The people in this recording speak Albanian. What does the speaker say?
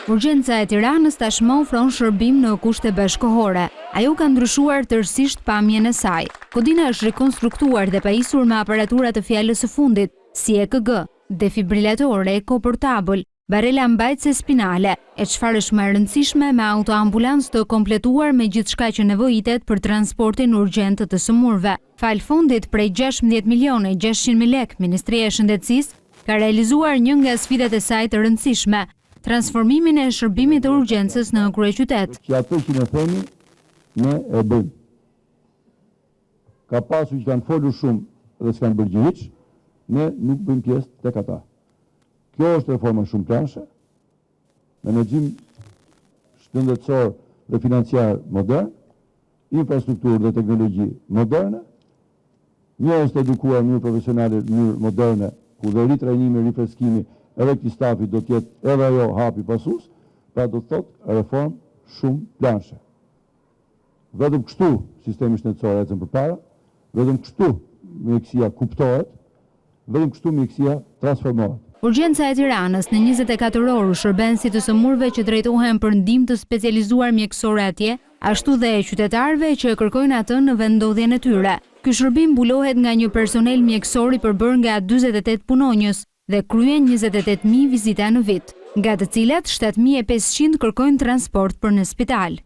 Urgjenca e Tiranës tashmë ofron shërbim në kushte bashkëkohore. Ajo ka ndryshuar tërësisht pamjen e saj. Kodina është rekonstruktuar dhe pajisur me aparatura të fjalës së fundit, si EKG, defibrilator, eko-portabël, barela mbajtëse spinale, e çfarë është më e rëndësishme me autoambulancë të kompletuar me gjithçka që nevojitet për transportin urgjent të sëmurëve. Fal fondit prej 16.600.000 lekë, Ministria e Shëndetësisë ka realizuar një nga sfidat e saj të rëndësishme, transformimin e shërbimit të urgjencës në kryeqytet. Që ato që ne themi, ne e bëjmë. Ka pasur që kanë folur shumë dhe s'kanë bërë gjë hiç, ne nuk bëjmë pjesë tek ata. Kjo është reforma shumë planshe, menaxhim shëndetësor dhe financiar modern, infrastrukturë dhe teknologji moderne, njerëz të edukuar në mënyrë profesionale, në mënyrë moderne, ku dhe ritrajnimi, rifreskimi edhe këtij stafi do të jetë edhe ajo hapi pasues, pra do të thotë reformë shumë planshe. Vetëm kështu sistemi shëndetësor ecën përpara, vetëm kështu mjekësia kuptohet, vetëm kështu mjekësia transformohet. Urgjenca e Tiranës në 24 orë shërben si të sëmurëve që drejtohen për ndihmë të specializuar mjekësore atje, ashtu dhe qytetarëve që kërkojnë atë në vendodhjen e tyre. Ky shërbim mbulohet nga një personel mjekësor i përbërë nga 48 punonjës dhe kryen 28.000 vizita në vit, nga të cilat 7.500 kërkojnë transport për në spital.